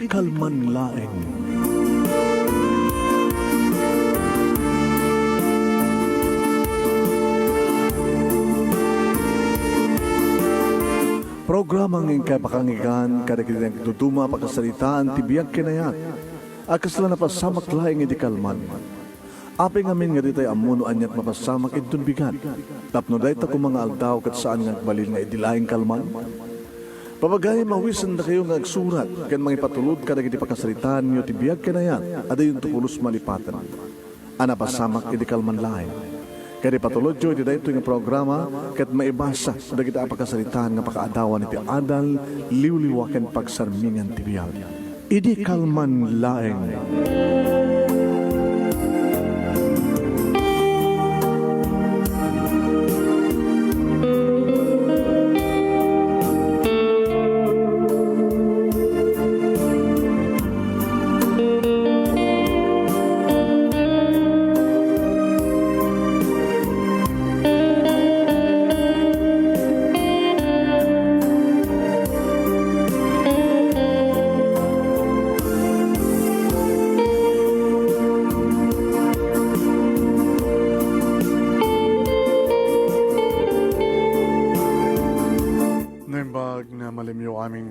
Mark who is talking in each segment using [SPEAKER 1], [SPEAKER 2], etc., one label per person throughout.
[SPEAKER 1] kalman laeng. Programang ingkay pakangigan, kadagitang tutuma pakasalitaan, tibiyag kinayat, akasla na pasamak laeng iti kalman. Api ngamin nga ditay amuno anyat mapasamak itun bigan. Tapno day ta kung mga aldaw kat saan nga balil nga idilaing kalman. Papagay mawisan na kayo nga agsurat, kan mga ipatulod ka nagiti pakasalitaan nyo tibiyag kinayat, ada yung tukulos malipatan. Ana pasamak iti kalman laeng. Kaya patulod nyo, iti dahito yung programa, kat maibasa na kita pagkasalitaan nga pakaadawan iti adal, liwliwakan pagsarmingan tibiyag. Idi kalman laeng.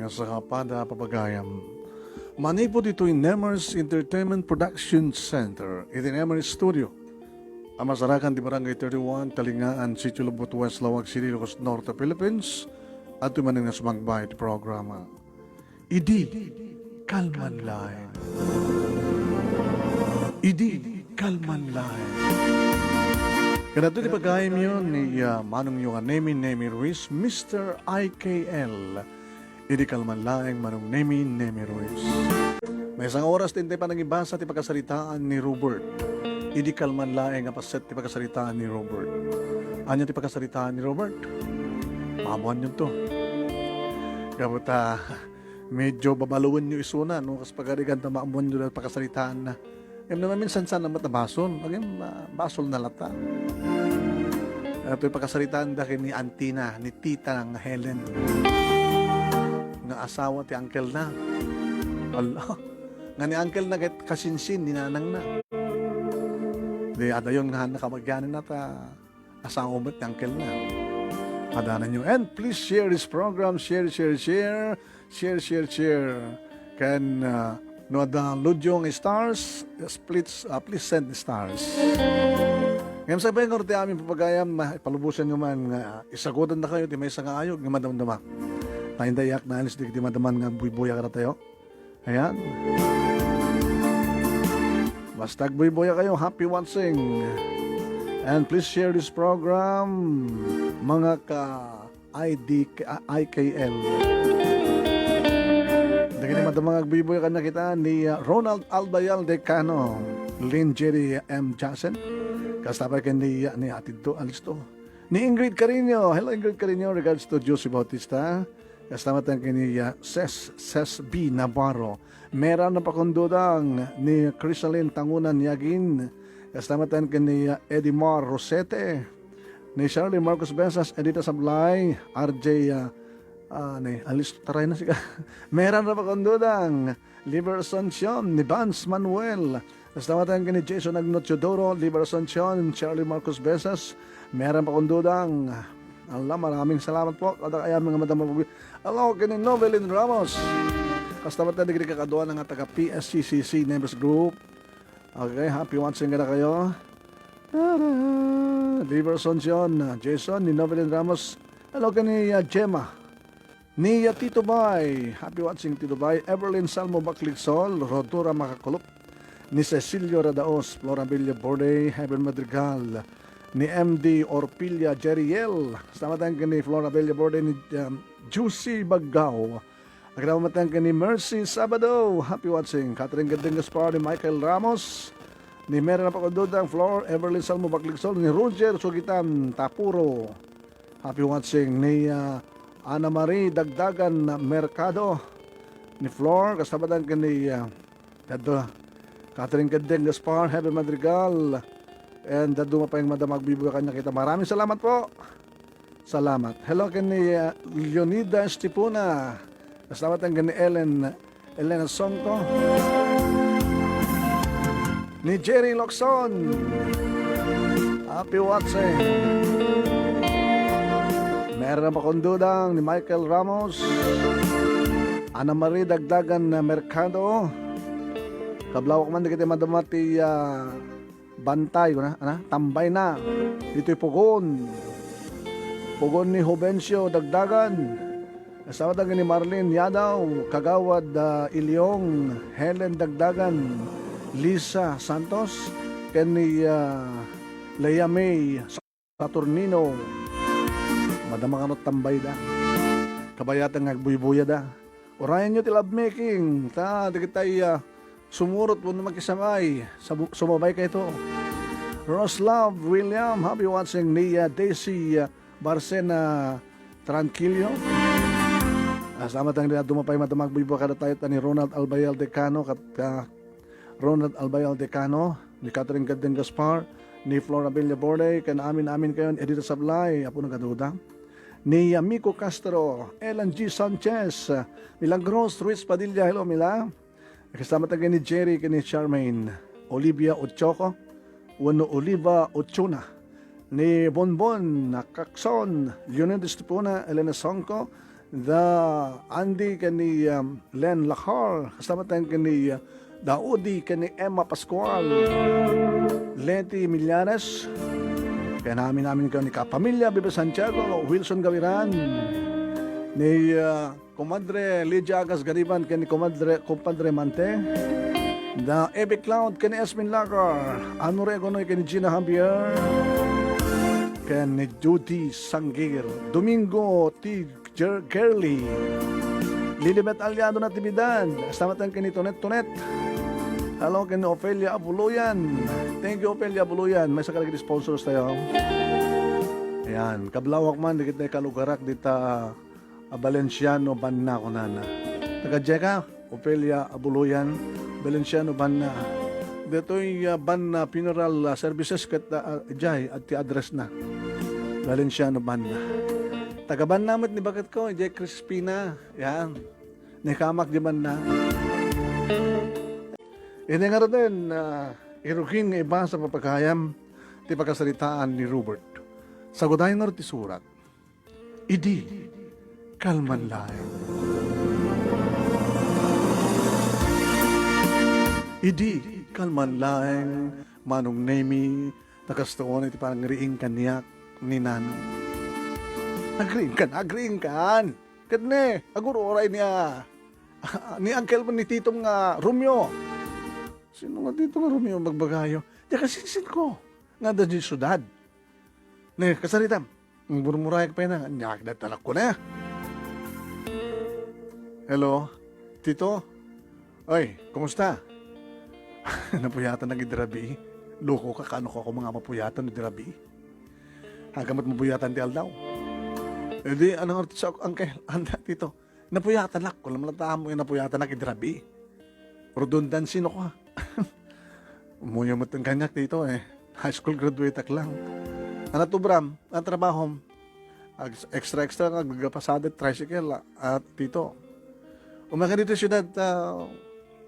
[SPEAKER 1] Sa kapada papagayam. Manipod ito yung Nemers Entertainment Production Center. Ito Nemers Studio. Ang masarakan di Barangay 31, Talingaan, Sitio Lubot, West Lawag City, Locos Norte, Philippines. At tumaning na sumagbay ito programa. Idi kalman laeng. Idi kalman laeng. Kaya ito di pagayam yun ni Manong yung Nemi Ruiz, Mr. IKL. Idi kalman laeng manong Nemi Ruiz. May isang oras din tayo pa nang ibasa ti pagkasalitaan ni Robert. Idi kalman laeng apaset ti pagkasalitaan ni Robert. Anya ti pagkasalitaan ni Robert? Pamuan yun to. Kamuta, medyo babaluan nyo isuna, no? Kas pagkarigan na maamuan nyo na pagkasalitaan na. Yung naman minsan na matabason, pag basol na lata. Ito yung pagkasalitaan dahil ni Antina, ni Tita ng Helen. Nga asawa ti uncle na. Allah. Nga ni uncle na kasinsin, ninanang na. Di adayon nga nakamagyanin na ta asawa mo ti uncle na. Padanan nyo. And please share this program. Share. Can no download yung stars. Please send stars. Ngayon sabihin ko rin aming papagayam, palubusan nyo man, isagutan na kayo, di may isang ayog, nga madamdama. Naindayak na alis, di madaman nga buy-buya ka na tayo. Ayan. Basta buy-buya kayo, happy watching. And please share this program, mga IKL. Daging madamang buy-buya ka na kita ni Ronald Albayal Decano, Lynn Jerry M. Jackson, kastabay ka ni Atito Alisto, ni Ingrid Carino. Hello Ingrid Carino, regards to Josie Bautista. Kasama tayo kini Ses B. Navarro. Meron na pakundudang ni Crisaline Tangunan Yagin. Kasama tayo kini Edimar Rosete. Ni Shirley Marcos Bensas, Edita Sablay, RJ Alis taray na siya. Meron na pakundudang Liber Asuncion, ni Vance Manuel. Kasama tayo kini Jason Agnotodoro, Liber Asuncion, Shirley Marcos Bensas. Meron pakundudang Allah, maraming salamat po. Kada kaya mga madama po. Allah, kini Novelin Ramos. Kastamat na digri kakaduan ng taga PSCCC Members Group. Okay, happy watching ka na kayo. Diverson John, Jason, ni Novelin Ramos. Hello, kini Gemma. Ni Tito Bay. Happy watching Tito Bay. Evelyn Salmo Bacligsol, Rodora Makakulop. Ni Cecilio Radaos, Flora Villa Borde, Heaven Madrigal. Ni MD Orpilia Jeriel. Samatan ka ni Flora Bella Borde, ni Juicy Baggaw. Nagramatan ka ni Mercy Sabado. Happy watching. Catherine Gading Gaspar, ni Michael Ramos. Ni Meron na pakududang Flor, Everly Salmo Bagligsol. Ni Roger Sugitan Tapuro. Happy watching. Ni Ana Marie Dagdagan Mercado. Ni Flor. Kasabatan ka ni Catherine Gading Gaspar, Heaven Madrigal. And daduma pa yung madam magbibuya kanya kita. Maraming salamat po. Salamat. Hello kay ni Leonida Estipuna. Salamat ang gani Ellen Elena Songko, ni Jerry Locson. Happy watching. Meron pa kong dudang ni Michael Ramos, Ana Marie Dagdagan na Mercado, kablawak man di kita madamati bantay ko na, tambay na. Ito'y Pugon ni Jovencio Dagdagan, kasama ni Marlene Yadaw, Kagawad Ilyong, Helen Dagdagan, Lisa Santos, ni Leia May Saturnino, madama kanot tambay da, kabayatan ngagbuybuya da. Orayan nyo ti love making, di kita sumurot mo na magkisamay, sumabay kayo ito. Roslove William, happy watching ni Daisy Barcena Tranquillo. Sama tayong dumapay matamagbibo kada tayo ni Ronald Albayal Decano, Ronald Albayal Decano, ni Catherine Gadden Gaspar, ni Flora Villaborde, kana amin kayo, Edith Sablay, apo ng kaduda, ni Miko Castro, Ellen G. Sanchez, Milagros Ruiz Padilla, hello Mila, kasama tayo ni Jerry, ni Charmaine, Olivia Ochoco, Wano Oliva Ochuna, ni Bonbon Nakakson, Leonel Estipona, Elena Songko, the Andy kani Len Lahar, kasama tayo ni Daudi kani Emma Pascual, Leti Millanes, kaya namin kayo ni Kapamilya Bebe Santiago, Wilson Gawiran, ni Comadre Lydia Agas Gariban kani Compadre Mante, the Epic Cloud kani Esmin Lagar, Anure Gonoy kani Gina Javier, kani Judy Sangir, Domingo T. Gerly, Lilibet Aliado Natividad, kasama tayo kani Tonet. Hello kani Ofelia Abuluyan. Thank you Ofelia Abuluyan. May sakalagi sponsors tayo. Ayan, kablawak man dikit na kalugarak dita Valenciano Banna ko nana. Taga Jeka, Ofelia Abuluyan, Valenciano Banna. Dito'y Banna Funeral Services kat jay at address na. Valenciano Banna. Taga Banna mat ni bakit ko, Jay Crispina. Yan. Nikamak di Banna. Hindi nga rin, irugin nga iba sa papagayam ti pagkasalitaan ni Robert. Sagudahin nga rin ti surat. Idi, kalman laeng. Idi, kalman laeng, manong nemi, nakastoon iti parang riing kaniyak ni Nanong. Agriing kan. Kadne, aguro oray niya. Ni Uncle mo ni Titong Romeo. Sino nga dito nga Romeo magbagayo? Di kasinsin ko. Nga da di syudad. Ne, kasaritam. Ang burmuray ka pa yun. Nyak na talak ko na. Hello, Tito? Oy, kumusta? Napuyatan ng idrabi. Loko ka, kano ko mga mapuyatan ng idrabi. Hagamat mapuyatan di aldaw. E di, anong artis ako, Uncle? Anda, Tito. Napuyatan lang. Kung lamalataan mo yung napuyatan ng idrabi. Redundancy no ko ha. Umuyo mo itong kanyak dito eh. High school graduate ak lang. Ano to Bram? Ang trabaho extra nga gagapasada tricycle at dito. Umaka dito siyudad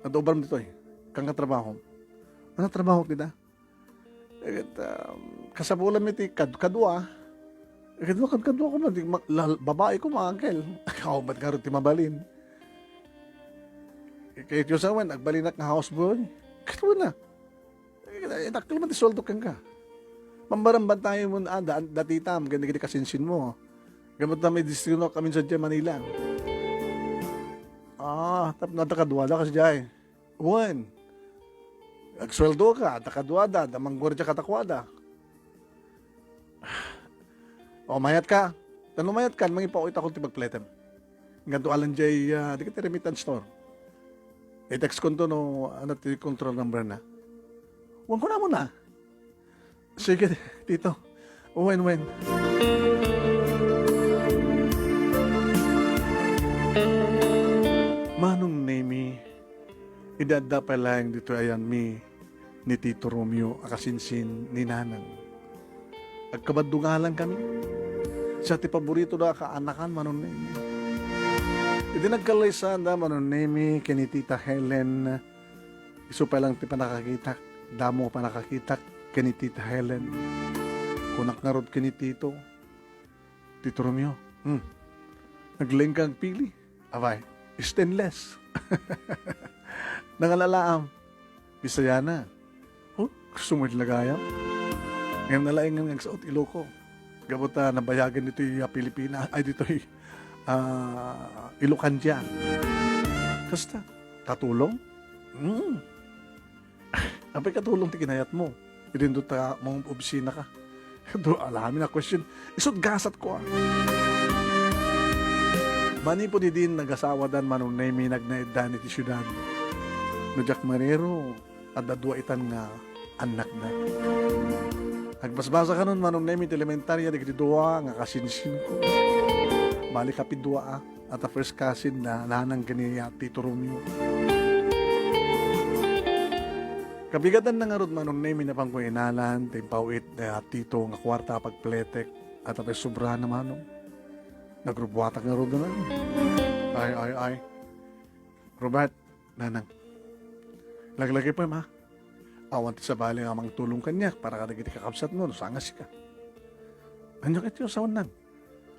[SPEAKER 1] at Bram dito eh. Kang trabaho. Ano trabaho kita? Kasabulan mi ti kadwa. Kadwa ko man. Babae ko mga Uncle. Ako ba't nga rin ti mabalin? Kaya Diyos naman, nagbalinak nga houseboy. Kaya na. Nakil man ti sweldo kang ka. Pambaramban tayo mo na datitam, ganda kasinsin mo. Gamot na may distrino kami sa Manila. Tap na takadwada ka sa Jai. Uwan. Nagsweldo ka, takadwada, damanggwardya katakwada. Mayat ka. Tanong mayat ka, mangipaoit ako ti magpletem. Ganto alan Jai, di ka ti remittance store. I-text ko to no, ti control number na. Huwag ko na muna. Sige, Tito. When. Manong Nemi, idada pa lang dito ayan ni Tito Romeo akasinsin ni Nanang. Agkabadungalan kami. Sa ti paborito na kaanakan manong Nemi. Iti nagkalaysan da manon nemi kini Tita Helen. Iso pa lang ti panakakita. Damo pa nakakita kini Tita Helen. Kunak nga rod kini Tito. Tito Romeo. Nagling kang pili. Abay, stainless. Nangalalaam. Bisaya na. Gusto mo ilagayam? Ngayon nalaing nga sa Iloko. Gabuta nabayagan dito yung Pilipinas. Ay, dito yung Ilocandia. Kasta, katulong? Apay katulong ti kinayat mo. Idin doon ta mong opisina ka. Doon alamin na question. Isot gasat ko Mani po di din nagasawa dan manong nemi nagnaiddan iti syudad. No Jack Marero at dadwa itan nga anak na. Agbasbasa ka nun manong nemi elementarya digiti dua nga kasinsin ko. Balik kapit dua at a first cousin na nanang ganiya Tito Romeo. Kabigatan na nga rod manong nemi na pang kuinalan, timpawit na Tito nga kwarta pagpletek at apay sobra na manong. Nagrubwatak nga rod na. Ay. Robert, nanang. Laglagay pa ma. Awan ti sa bali nga mang tulong kanya para ka nagiti kakabsat mo. Sangas ka. Anyo kiti sa wanang.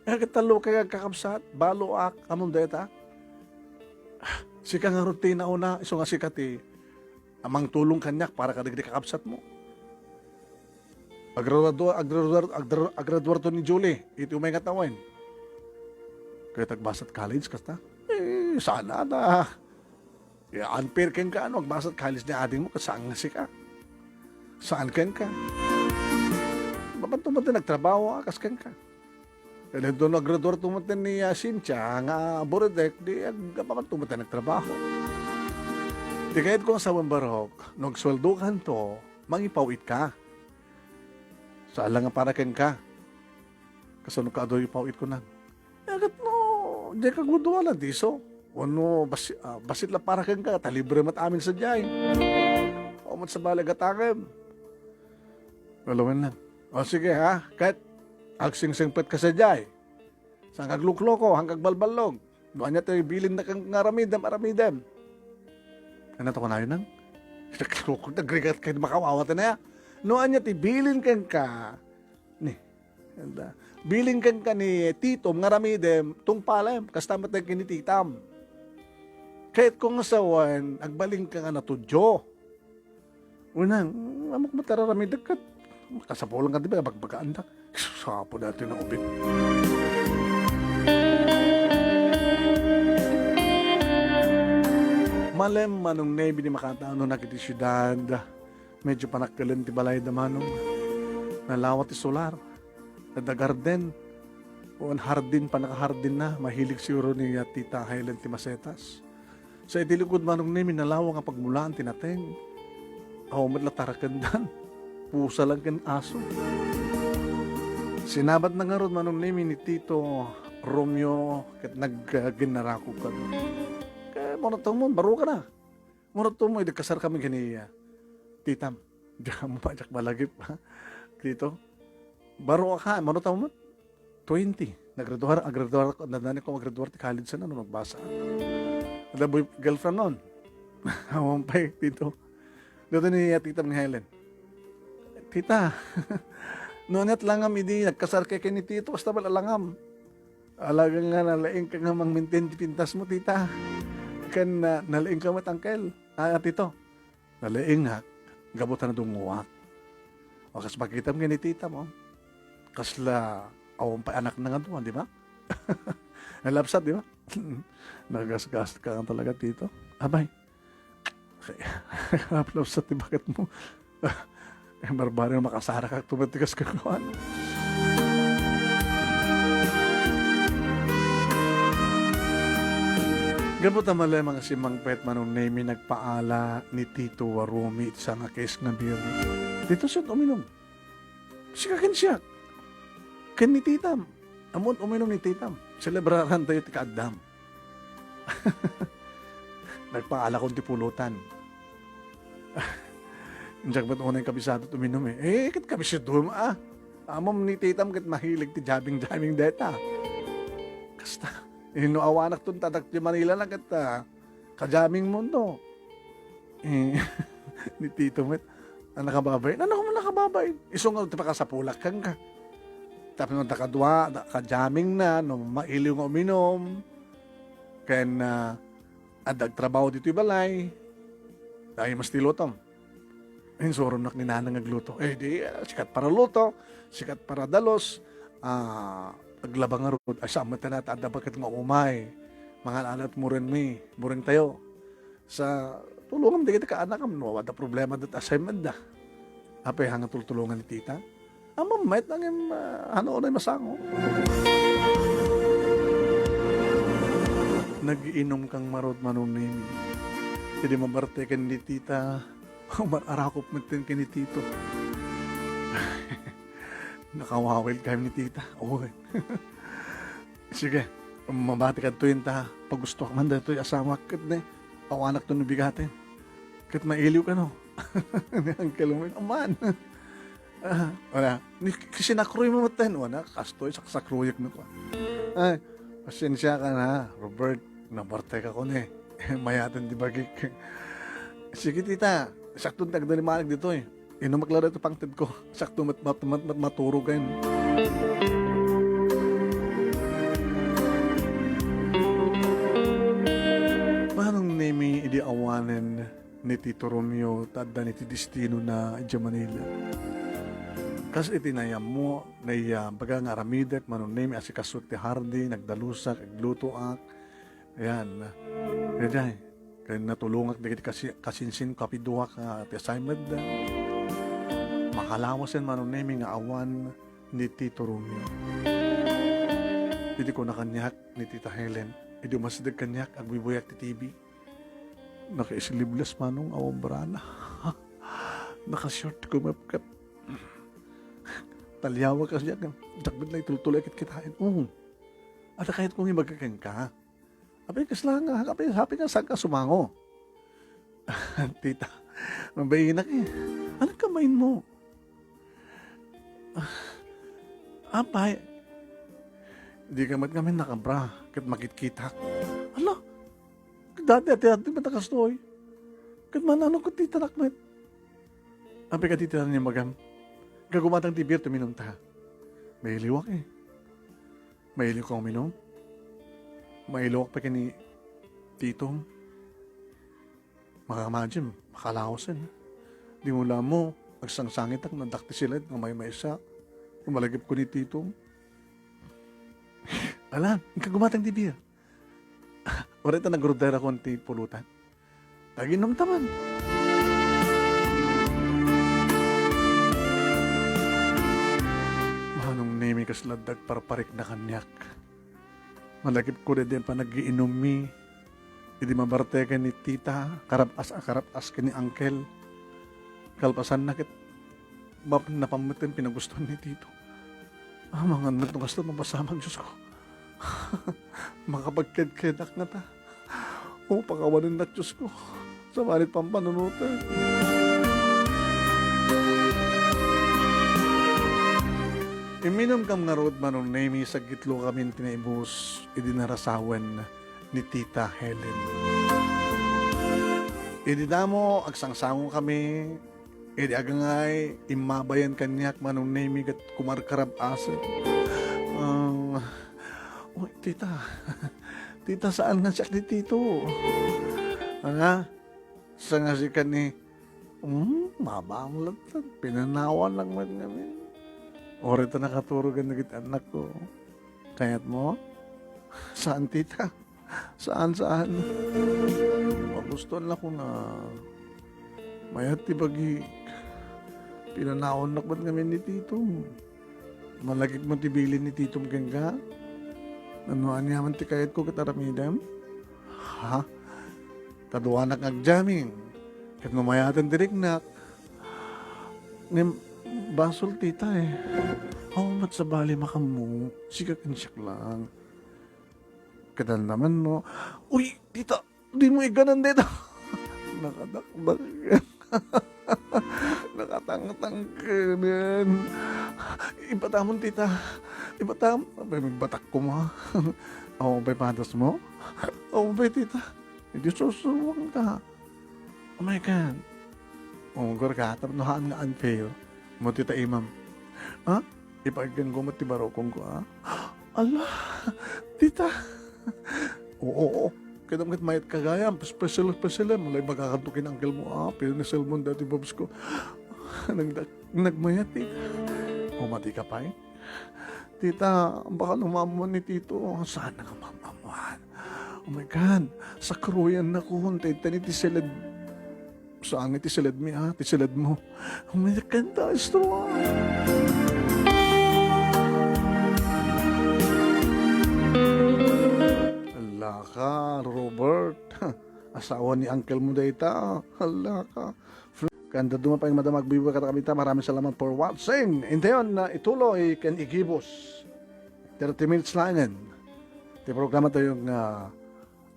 [SPEAKER 1] Kitalo kaya kakabsat. Balo ak. Among deta. Sika nga rutina una. Iso nga sika ti amang tulong kanya para ka nagiti kakabsat mo. Agraduar to ni Julie. Iti umay nga tawin. Kaya tagbasat college kasta. Sana na. Unfair ken ka ano. Agbasat college ni ading mo. Kasang nga sika. Saan ken ka? Ba't tumatin nagtrabaho akas ken ka? Kaya doon nag-graduate tumatin ni Cynthia nga Borodek, di ba't tumatin nagtrabaho? Di kahit kung sa Wambarok, nagsweldokan to, mangipawit ka. Saan lang nga para ken ka? Kasunod ka doon ipawit ko na. Agat mo, di ka guduwala diso. Ano, basit lang para ken ka, talibre mat amin sa diyay. O mat sa balagatakem. Walawin lang. O sige ha, kahit agsing-singpet ka sa jay. Sa kaglukloko, hanggang balbalog. Doon niya tayo bilin na kang aramidem. Ano to ka na yun nang? Naglukloko, nagrigat kayo makawawat na ya. Noon niya tayo bilin kang ka. Bilin kang ka ni Titom, ngaramidem, tung palem, kastamat na kinititam. Kahit kung asawan, agbaling ka nga natudyo. Unang, amok matararamidag ka. Kasapulang ka, di ba? Bagbagaan na. Sapo natin na ubit. Malem manong nebi ni makataano na kiti syudad. Medyo panakalan ti balay da manong. Nalawat ti solar. Nada garden. O an hardin, panakahardin na. Mahilig siguro ni Tita Helen ti Masetas. Sa itilikod manong nebi, nalawang ang pagmulaan tinateng. Aw, matlatarakandan. Pusa lang kan aso. Sinabat na nga ron manong nemi ni Tito Romeo kat nagginarako ka. Kaya monotong mo, baro ka na. Monotong mo, idagkasar kami gani Titam. Diyan mo pa, jak malagip. Dito. Baro ka, monotong mo. 20. Agraduar ko, nadani ko mag-graduar ti college sa na, magbasa. Nadaboy girlfriend nun. Awang pa dito. Dito ni Titam ni Helen. Tita, noonat langam hindi nagkasar kay ni Tito, basta ba langam. Alagang nga nalaing ka nga mang-maintain di pintas mo, tita. Kan nalaing ka matangkel. Tito, nalaing nga, gabutan na dunguwak. O kas makita mo ni tita mo, kasla awang pa anak na nga doon, di ba? Nalapsat, di ba? Nagasgas ka nga talaga, Tito. Abay. Nalapsat, di bakit mo? Barbaro na makasara ka, tumatigas ka kawan. Gabot na malay mga simang pet manong name nagpaala ni Tito Warumi sa nga case na beer. Dito siya uminom. Siya kin siya. Kin ni Titam. Amon uminom ni Titam. Celebraran tayo ti kaagdam. Nagpaala kong tipulutan. Diyak ba't unang kabisado tuminom kat kabisado Amom ni Titam kat mahilig ti jabing deta. Kasta, Awanak tong tatak di Manila na kita. Kajaming mundo. Eh, ni Tito Met, nakababay. Ano ko man nakababay? Isungaw ti pa ka sa pulak kang ka. Tapos nung takadwa, kajaming na, nung mailiw nga uminom. Kaya na, adagtrabaho dito balay. Dahil mas tilutom. Insuron nak ni nanang nagluto. Sikat para luto, sikat para dalos, aglabang nga rod, asama na tada bakit nga umay, mga alat mo rin mo rin tayo. Sa tulungan, di kita kaanak, wala problema dat assignment da. Apay hanga tulungan ni tita. Mamait lang yung ano na masango. Nag-iinom kang marot manunin. Hindi mabarte ka ni tita. Umarakop natin ka ni tito. Nakawawil kami ni tita. Okay. Sige, mabati ka tuwin ta. Pag gusto ka man dito, asawa kat na. Pawanak to nabigatin. Kat mailiw ka no. Ang kalumin. Aman. Wala. Kasi nakruy mo matan. Wala. Kastoy sa sakruyok na ko. Ay, pasensya ka na, Robert. Nabarte ka ko na mayatan di bagik. Sige tita. Sakto nagdalimanig dito eh. Maklaro ito pangtid ko. Sakto maturo kayo. Paano nemi idiawanan ni Tito Romeo tadda ni Destino na Adya Manila? Kasi itinayam mo na baga nga ramidet manon nemi asikasot ti Hardy nagdalusak aglutoak. Ayan. Kaya kaya natulungak dikit kasinsin kapiduak ti assignment da. Makalawasan manon nemi nga awan ni Tito Romeo. Hindi ko nakanyak ni Tita Helen. Hindi masadag kanyak agbibuyak ti TV. Nakaisiliblas manong awang barana. Nakashort ko mapkat. Talyawa ka siya. Dagbid na itultuloy kitain. At kahit kung imagkakan ka. Apay kasla nga. Happy nga saan ka sumango. Tita, mabayinak eh. Anong kamain mo? Apay, hindi ka mat kami nakabra. Kat makitkitak. Ala, dati matakastoy. Kat manano ko tita nakmet. Apay ka tita niya magam. Gagumatang tibir tuminom ta. May iliwak eh. May iliwak ka uminom. May iliwak pa ka ni Titong. Makakamagin, makalawasan. Di mo lang mo, agsangsangit ang nadakti sila ng may isa. Kumalagip ko ni Titong. Alam, ikagumatang tibir. Orita nagrodera ko ang pulutan. Taginom taman. Nemi kasladag parparik na kanyak. Malagip ko rin pa nag-iinom mi. Hindi mabarte ka ni tita. Karapas ka ni uncle. Kalpasan na kit. Napamutin pinagustuhan ni tito. Mga natong gusto mapasamang Diyos ko. Makapagked-kedak na ta. Pakawanin na Diyos ko. Sa malit pampanunutan. Iminom kam nga road manong nemi sa gitlo kami tinaibus idinarasawan ni Tita Helen. Ididamo agsangsango kami agangay imabayan kanyak manong nemi kat kumarkarab asa. Tita, tita saan nga siya ni Tito? Nga, sa nga si kani, mabang lagtad, pinanawan lang man kami. Orito nakaturugan na kita anak ko. Kaya't mo? Saan tita? Saan? Magustuhan lang ko na mayat tibagi pinanaon na ba't kami ni Tito. Malagit mo tibilin ni Tito Mgengga. Ano anyaman ti kayat ko kataramidam? Ha? Kaduanak agjamin. Kat mamayatan dirignak. Basol tita eh. Mat sa bali makamu. Sikakin siya lang. Kadal naman no. Uy, tita, di mo iganan dito. Nakadakdak. Nakatang-tang ka Ibatamon tita. Ibatam. May batak ko mo. Oo, ba'y patas mo? Oo, ba'y tita? Hindi susuwang ka. Oh my God. Oo, ka. Tapos nahaan nga unfair. Mo tita imam. Ha? Ipagyan ko mo ti barokong ko, ha? Allah, tita. Oo. Kaya naman mayat kagaya, special, mulay magkakantukin ang angkel mo, pero na cellphone dati, babs ko. Nagmayat, tita. Mati ka pa, eh. Tita, baka lumamuan ni Tito. Sana ka mamamuan. Oh my God, sa kruyan na ko, tita ni Tisilad. Saan nga Tisilad mi, ha? Tisilad mo. Oh my God, ito, Hala ka, Robert. Asawa ni uncle mo data. Hala ka. Kanda dumapay madamag bibuga katakabita. Maraming salamat for watching. And then, ituloy kan igibos. 30 minutes lang. Di programa tayo yung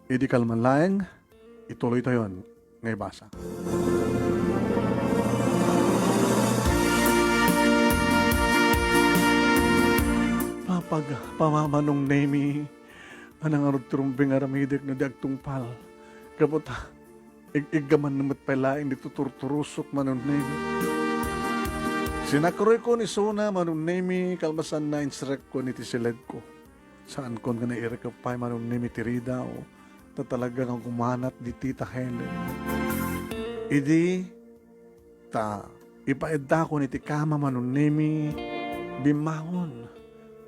[SPEAKER 1] Idikal Manlaeng. Ituloy tayo ngay basa. Papag pamamanong nemi. Anang arod turumbing aramidik na diagtungpal. Kaputa. Igaman namat palaing dito turturusok manunemi. Sinakroy ko ni Suna manunemi kalmasan na insrek ko ni Tisiled ko. Saan ko nga nairikapay manunemi tirida o tatalaga kang kumanat di Tita Helen. Idi ta ipaedda ko ni Tikama manunemi bimahon.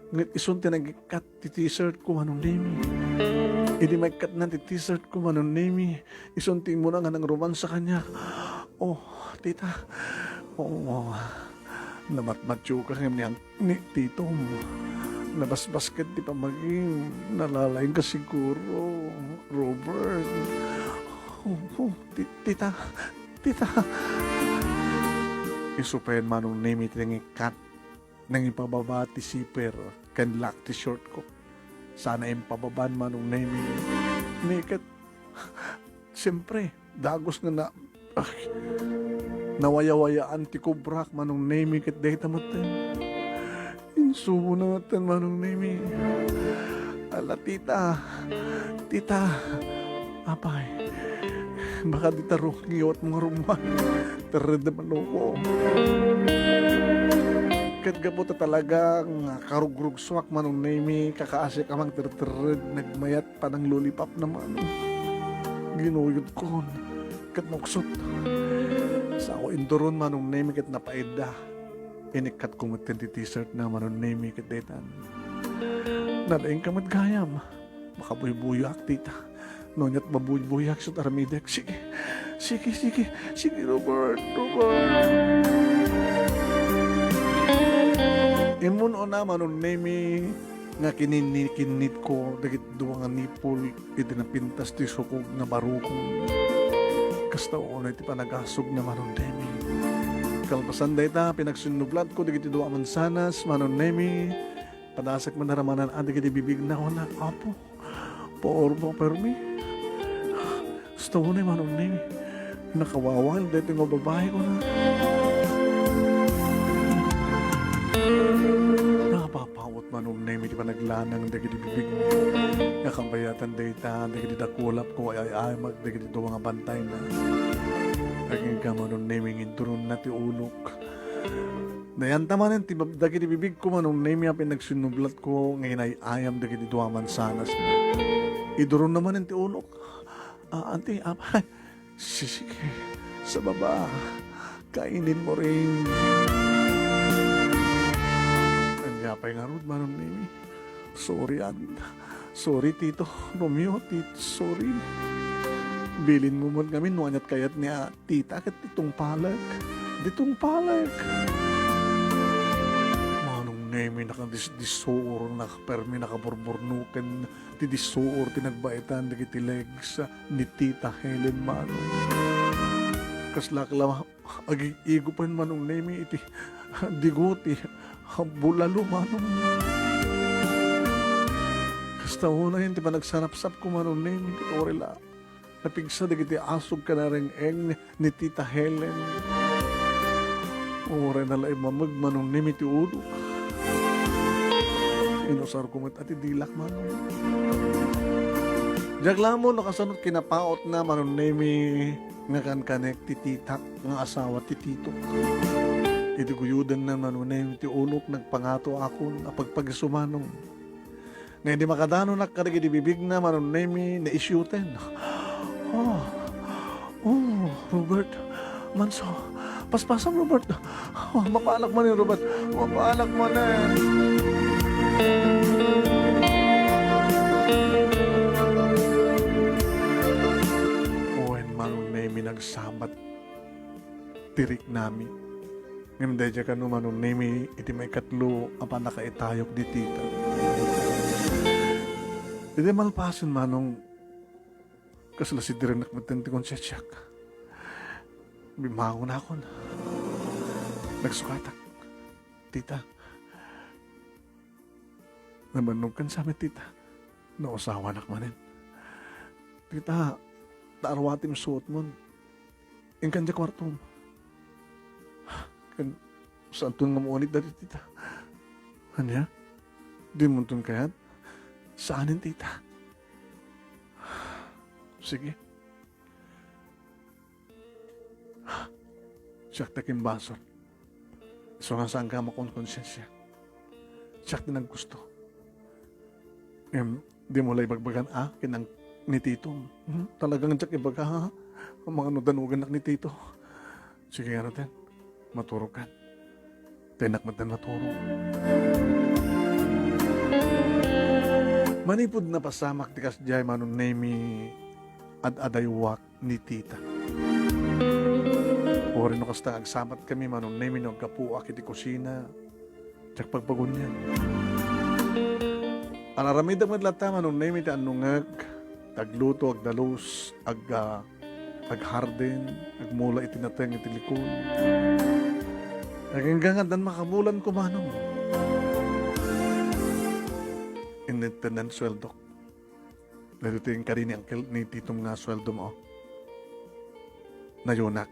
[SPEAKER 1] Ngunit isunti nagikat ti t-shirt ko manunemi. Idi may kat na ti t-shirt ko manunemi. Isunti mo na nga ng roman sa kanya. Oh, tita. Oo. Namatmatyo ka ngayon ni tito mo. Nabasbasket di pa maging. Nalalain ka siguro. Robert. Oh, tita. Tita. Isupayan manunemi ti nagikat. Nang ipababa ti siper. Kanlak ti short ko. Sana impababan manong nemi. Nikat. Siyempre, dagos nga na. Nawaya-wayaan ti kubrak manong nemi kat data mo ten. Insubo na ten manong nemi. Ala, tita. Tita. Apay. Baka di tarong ngiyot mga rumah. Tarad naman ako. Kat gapo ta talagang karugrug-swak manong nemi, kakaasik amang tertered, nagmayat pa ng lollipop naman. Ginuyod ko, kat nuksot. Sa ako indoron manong nemi kat napaeda. Inikat kumutin ti t-shirt na manong nemi kat detan. Nalaing kamat gayam, makabuy-buyak tita. Nonyat mabuy-buyak sa taramidek. Sige, Robert. Imun o naman o nemi nga kininit ko dagit duwa nga nipol iti napintas ti sukog na barukong kasta o na iti panagasog na manon nemi kalpasan dayta pinagsinublat ko dagit duwa mansanas manon nemi padasak man naramanan dagit bibig na ko na apo paorbo permi gusto ko na manon nemi nakawawal dito nga babae ko na nakapapawot manong nemi di pa naglanang dagiti bibig nakambayatan dayta dagiti dakulap ko ay mag dagiti do mga bantay na aging ka manong nemi nginturon na ti ulok nayanta manen ti dagiti bibig ko manong nemi apin nagsinublat ko ngayon ay ayam dagiti do mansanas na iduron naman ti ulok anti apay sige sa baba kainin mo rin Yapay nga ron, manong nemi. Sorry, Tito. Romeo, Tito, sorry. Bilin mo man kami, nuanyat kayat niya, tita, kat ditong palag. Manong nemi, nakadisor, nakapermi, nakaburburnukan, tidisor, tinagbaitan, nagiti legs, ni Tita Helen, manong. Kaslakla, agi-igo pa manong nemi, iti, digoti, bulalo manong. Kasta una yun, di ba nagsanap-sap ko manong name, hindi ko rila. Napigsa, di kiti asog ka na rin ni Tita Helen. Ore na lang mamag manong name iti ulo. Inusar ko at dilak manong. Jagla mo nakasanot kinapaot na manon nemi nga kan kanek ti tita nga asawa ti tito. Iti guyudan na manon nemi ti ulok nagpangato ako na pagpagisumanong. Nga hindi makadano nakarigi di bibig na manon nemi na isyuten. Robert, Manso, paspasan Robert. Mapaalak man ni Robert, mapaalak man nagsabat tirik nami. Ngam dahil ka no manon nemi iti may katlo apa nakaitayok di tita. Iti malpasan manong kasla si direnak matenti kong setsyak. Bimangon ako na. Nagsukatak. Tita. Namanong kan sa amin tita. Nausawa nak manin. Tita, taarwatim suot mo. Yung kanya kwarto mo. Saan ito nga maunit dati, tita? Anya? Di mo itong kayat? Saanin, tita? Sige. Siyak taking basol. So nga saan ka makonsensya? Siyak din ang gusto. Di mo lang ibagbagan, kinang ni tito. Talagang siyak ibaga, ha? Ang mga nudanugan nak ni tito. Sige nga natin, maturo ka. Tenak matan maturo. Manipod na pasamak ti kasjay manon nemi at adaywak ni tita. Ori no kasta agsamat kami manon nemi no kapuak iti kusina. Tsak pagpagunyan. Anaramid ang madlata manon nemi ti anungag tagluto agdalos agharden, agmula itinateng itilikon. Naginggangan dan makabulan ko manong. Inintanan sweldo. Narito yung karini ni titong nga sweldo mo. Nayunak.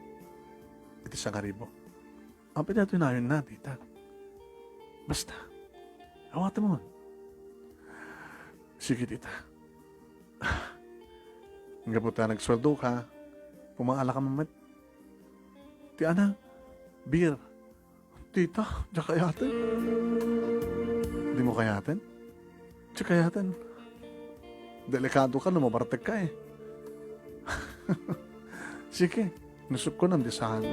[SPEAKER 1] Iti sa ngaribo. Ang pinato na yun na, tita. Basta. Awata mo. Sige, tita. Nga po tayo nagsweldo ka. Pumaala ka mamat. Ti ana, beer. Tita, diya kayatin. Di mo kayatin? Diya kayatin. Delikado ka, numabartek ka eh. Sige, nasup ko ng disahan.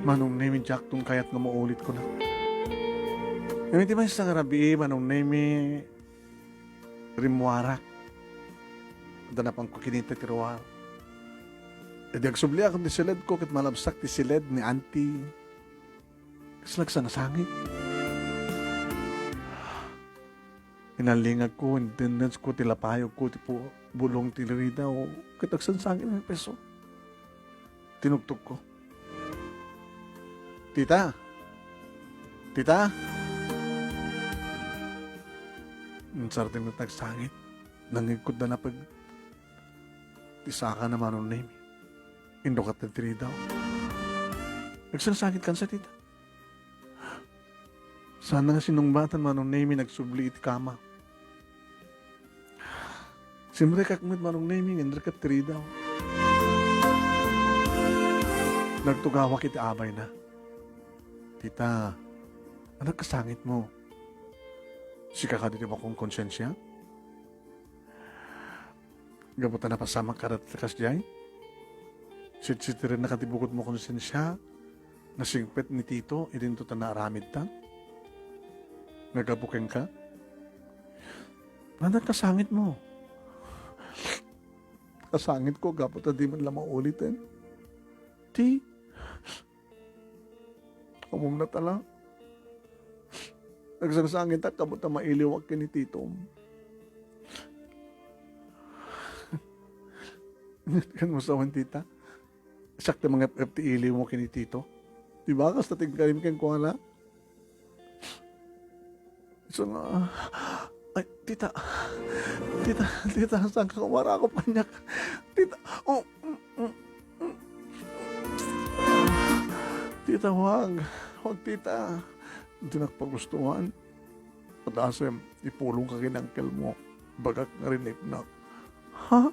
[SPEAKER 1] Manong nemi Jack tong kayat nga maulit ko na. Ngayon di ba sa ngarabi, manong nemi rimwarak. Dana pang kukinita ti ruwar. E di agsubli ako ti siled ko kit malabsak ti siled ni auntie. Kasi nagsanasangit. Inalingag ko, intendence ko, tilapayog ko, ti po bulong ti lirida o kit nagsansangit ng peso. Tinugtog ko. Tita? Tita? Sarting na tagsangit. Nangigkod na pag tisaka na manon name. Indo ka tatiri daw. Nagsasangit kan sa tita. Sana nga sinungbatan manon name nagsubli iti kama. Simre kakmit manong name indra ka tatiri daw. Nagtugawak iti abay na. Tita, anak kasangit mo. Sika ka dito ba kong konsensya? Gabutan na pasama ka ratakas diyay? Sit-sitirin na katibukot mo konsensya? Nasingpet ni Tito, idinto ta na aramid ta? Nagabukeng ka? Anak kasangit mo. Kasangit ko, gapot na di man lang maulitin. Ti? Umum na tala. Nagsangsangin ta, kabot na mailiwag ka ni Tito. Kan mo sa tita? Sakta mga FT iliw mo kini Tito. Diba? Kas nating karim kang kuhala. So nga, ay, tita, saan ka kumara ako panyak? Tita, Tita, wag. Wag, tita. Hindi nakpagustuhan. Padasem, ipulong ka kin uncle mo. Bagak na rin na. Ha?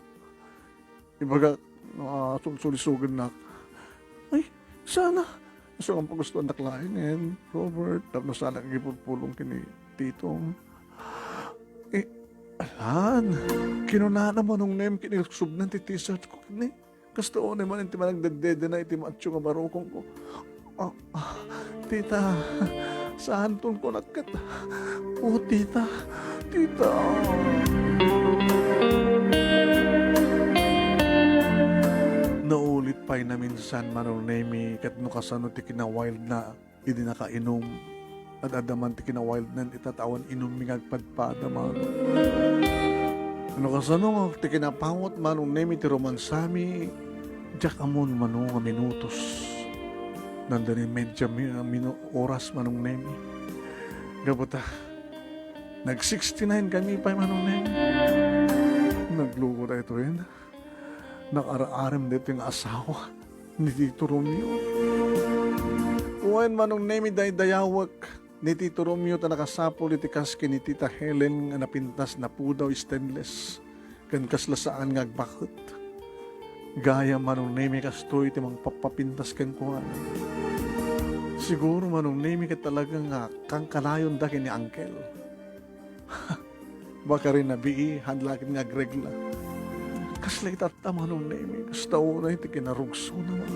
[SPEAKER 1] Ibagak, sulisugan na. Ay, sana. So, ang pagustuhan na klain, Robert. Tapos sana kagipulong kini titong. Alan, kinuna naman nung name kinilsub ng titisat ko kini. Kasto o naman inti managdagdede na iti macho nga barukong ko. Tita, saan ton ko nakat? Tita, tita. Naulit pa'y na minsan manong name kat no kasano ti kina-wild na hindi nakainom. At adaman ti kina-wild na itatawan inom mingagpadpada man. Ano kasano ti kinapangot manong name ti romansami jak amon manong nga minutos. Nandanin medya oras manong name. Gabuta, nag-69 kami pa manong name. Naglugo na ito rin. Nakara-aram dito yung asawa ni Tito Romeo. Kuwain manong name dayawak ni Tito Romeo ta nakasapol iti kaski ni Tita Helen nga napintas na pudaw stainless kan kaslasaan nga agbakot. Gaya manong name kastoy iti mang papapintas kan kuhan. Siguro manong name ka talaga nga kang kalayon da ni uncle. Baka rin nabii handlakin nga gregla. Kaslay tatama nung name kastaw na iti kinarugso naman.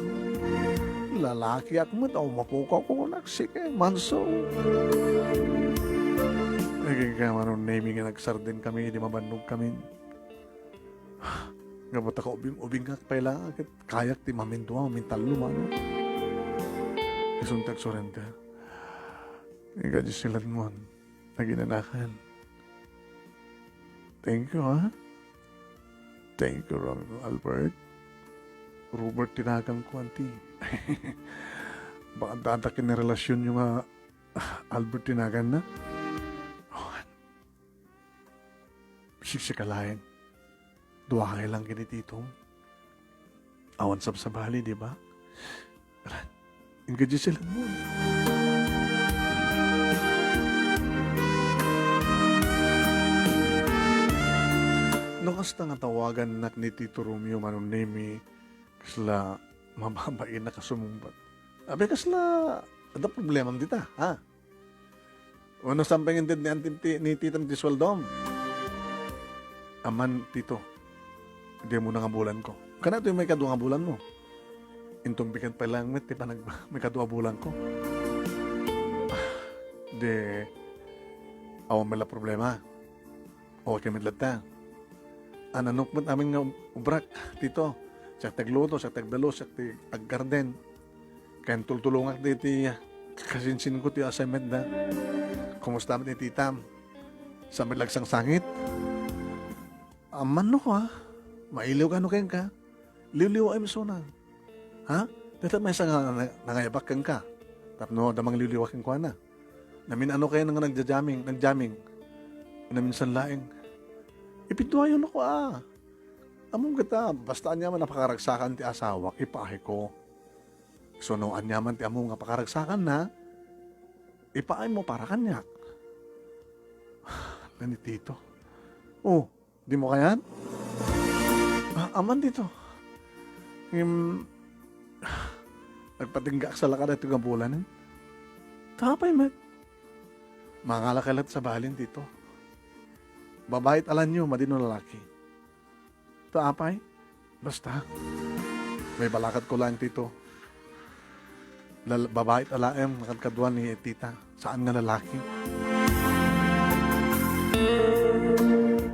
[SPEAKER 1] Lalaki at mo daw mapukaw ko nagsike manso. Naging ka manong name nga nagsardin kami di mabandog kami. Gabot ako ubing nga pailangan kayak ti mamintuwa mamintalo mano. Isuntag surrender. Ika di silan mo naginanakan. Thank you, ha? Thank you, Albert. Robert, tinagang ko, auntie. Baka dadakin na relasyon yung Albert tinagan na. Oh, siksikalain. Dua kayo lang kinititong. Awan sa bali, di ba? Inggadyo sila mo. Kasta nga tawagan nak ni Tito Romeo manong name kasla mababain na kasumumbat. Abe kasla ada problema dita, ha? Ano samping intid ni Titam ti Swaldom? Aman, Tito. Hindi mo na nga bulan ko. Kana ito yung may kadwa nga bulan mo. Intong bigat pa lang met, may kadwa bulan ko. De, awan mala problema. Okay, medlat ta. Ananok mo't aming nga ubrak, Tito. Siya tagluto, siya tagdalo, siya taggarden. Kaya tultulungak diti kasinsin ko ti assignment na. Kumusta mo ni Titam? Sa milagsang sangit? Aman no ha? Mailiw ka no kayo ka? Liwliw ay misuna. Ha? Dito may isang nangayabak kang ka. Tapno, damang liwliwakin ko na. Namin ano kayo nang nagjamming. Naminsan laing. Ipintuhayon ako Among gata, basta niya man napakaragsakan ti asawa, ipahe ko. So noan niya man ti among nga pakaragsakan na, ipaay mo para kanyak. Ganitito. Oh, di mo kayan? Aman dito. Nagpatingga sa lakad ito ng bulan. Tapay, man. Mangalakalat sa balin dito. Babait alam nyo, madino lalaki. Ito apay, basta. May balakat ko lang, Tito. Babait alaem, nakadkadwa ni Tita. Saan nga lalaki?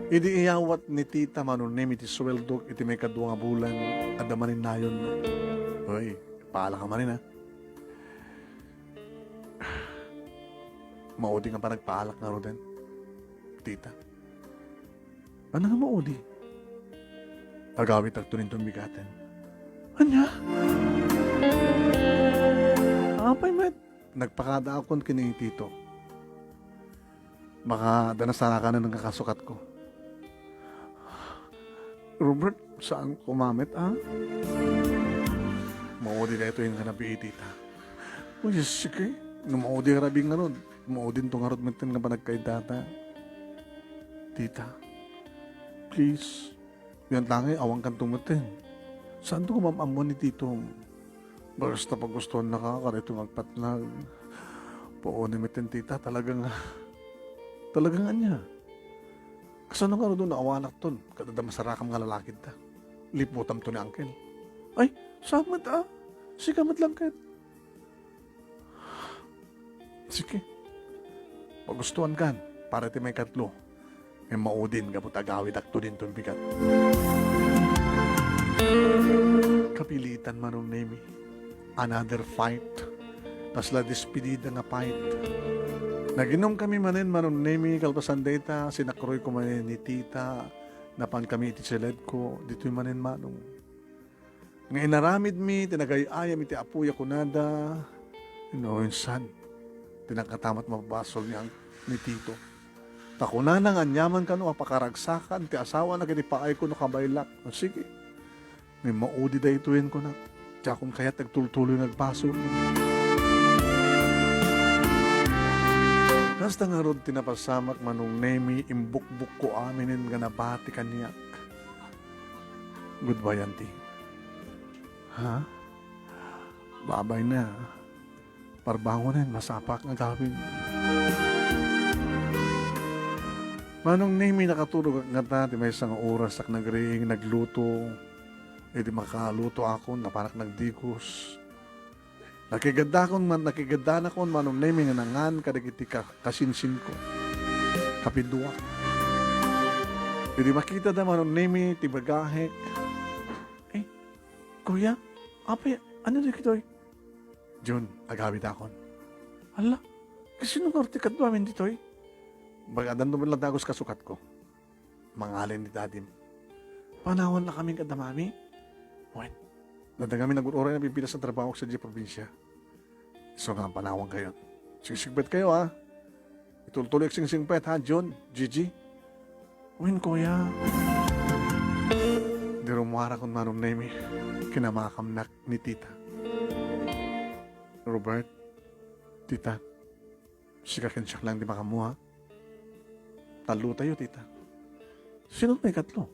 [SPEAKER 1] Idi iyawat ni Tita manunim iti sweldo, iti may kadwa nga bulan, adamanin nayon. Hoy, paala ka manin, ha? Maudi nga pa nagpaalak na ro din, Tita. Ano nga maudi? Agawit agtunin itong bigatin. Anya? Apay, met. Nagpakada akong kini Tito. Baka danasara ka na ng kakasukat ko. Robert, saan kumamit, ha? Maudi na ito yung kanabi, Tita. Uy, sige. Numaudi ka rabing nga ron. Numaudin tong harot mintin nga panagkay data. Tita, please. Yan tangay, awang kang tumatin. Saan to kumamamon ni Tito? Basta pag gusto na ka, karito magpatlag. Poon ni mitin tita, talagang nga niya. Kasano nga doon naawanak ton? Kadada masarakam nga lalaki ta. Liputam to ni Uncle. Ay, samat ah. Sikamat lang kahit. Sige. Pagustuhan kan, para ti may katlo. May maudin, kapot agawid akto din itong bigat. Kapilitan manong nemi. Another fight. Tasla despedida nga fight. Naginom kami manin manong nemi, kalpasan data, sinakroy ko manin ni tita, napan kami iti siled ko, dito'y manin manong. Nga inaramid mi, tinagayayam iti apuya kunada, insan. Tinakatamat mabasol niya ni Tito. Takuna nang anyaman ka no, apakaragsakan, ti asawa na kinipaay ko no kabaylak. O sige, may maudi da ituin ko na. Tiya kung kaya't nagtultuloy nagbasol. Basta nga rod tinapasamak manong nemi, imbukbuk ko aminin nga nabati kaniyak. Goodbye, auntie. Ha? Babay na. Parbangonin, masapak nga gawin. Manong nemi nakatulog nga ta, di may isang oras ak nagring, nagluto. E di makaluto ako, napanak nagdigos. Nakigada na kon manong nemi nga nangan, kadagiti kasinsin ko. Kapidua. E di makita da manong nemi, tibagahek. Eh, kuya, apa ano di kitoy? Jun, agawid akon. Ala, kasi nung artikat ba amin dito eh? Bagadan naman lang dagos kasukat ko. Mangalin ni dadim. Panawan na kaming kadamami. Wen, nadagami nag-uray na pipila sa trabaho sa probinsya. So nga, panawan kayo. Singsigbet kayo ha. Itultuloy sing-singpet ha, Jun, Gigi. Wen, kuya. Di rumwara kong manong nemi. Kinamakam ni tita. Robert, tita, sikakin siya lang di makamuha. Talo tayo, tita. Sino may katlo?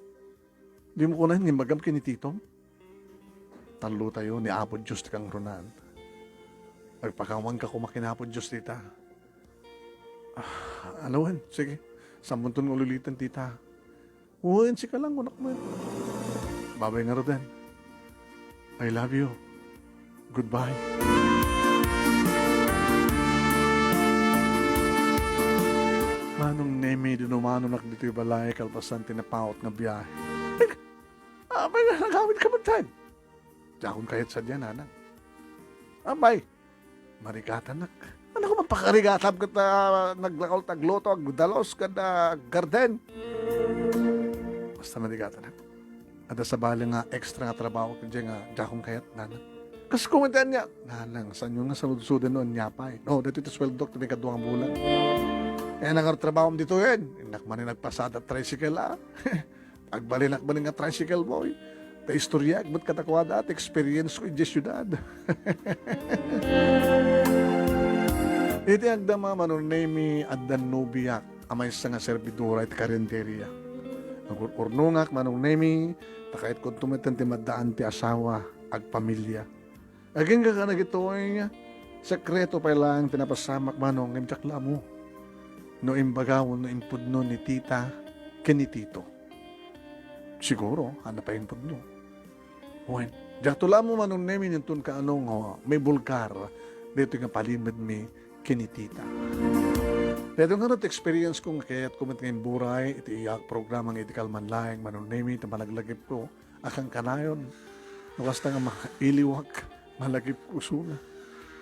[SPEAKER 1] Di mo kunahin ng magam kini titong? Talo tayo ni Apod Diyos kang Ronan. Nagpakawang ka kumakinapod Diyos, tita. Alawan, sige. Samunton ng ulitan, tita. Uwain, sika lang, unak mo. Babay nga Rodan. I love you. Goodbye. Manong nemi, dinumano nak dito'y balay, kalpasan tinapawat nga biyahe. Abay na, nagawid ka man Jakon kayat sa diyan, anak. Abay, marigatan nak. Ano ko mapakarigatab ka ta, naglakaw tagloto, agdalos ka na garden. Basta marigatan nak. Ada sa bali nga extra nga trabaho ka dyan nga, jakon kayat, nanak. Kasi kumantaan niya, nanang, saan yung nga salud-sudan noon niya pa eh. No, dito ito sweldo, ito may kaduang bulan. Eh, nangartrabaho mo dito yun. Inakman nagpasada tricycle ah. Agbalinak-balik nga tricycle boy. Ta istorya, ba't katakwada at experience ko in syudad. Iti agdama manunemi at danubiyak amay sa nga servidura at karinderya. Nagurnungak manunemi takait kung tumitan ti maddaan ti asawa ag pamilya. Aging ka ka nagitoy nga sekreto pa lang tinapasamak manong imjakla mo. No imbagawon, no impudno ni tita, kini tito. Siguro, hanap pa impudno. Wen, jatula mo manong nemin yung tun ka anong, may bulkar, dito nga palimid mi, kini tita. Dito nga not experience kong kaya't kumit ngayon buray, iti iyak programang itikal man laing manong nemin, ito malaglagip ko, akang kanayon, nakasta nga iliwak, malagip ko suna.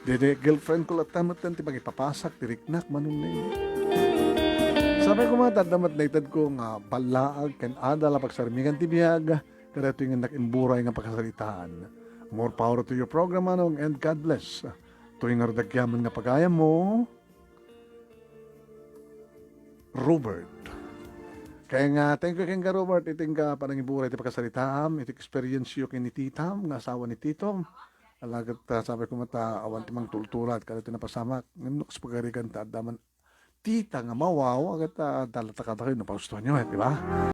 [SPEAKER 1] Dede, girlfriend ko latamat yan, ti magipapasak, tiriknak, manong nemin. Sabi ko mga tadamat na itad ko nga balaag kan adala pagsarmingan ti biyag kada ito yung nakimburay nga pagkasalitaan. More power to your program anong and God bless. Ito yung nardagyaman nga pagaya mo, Robert. Kaya nga, thank you kang Robert, iting ka panangiburay ti pagkasalitaan, iti experience yung kinititam, nga asawa ni Tito. Alagat sabi ko mata awan timang tulturat kada tinapasamak ngano kas pagarigan ta daman tita nga mawaw agat dalata kada kayo no pausto nyo di ba?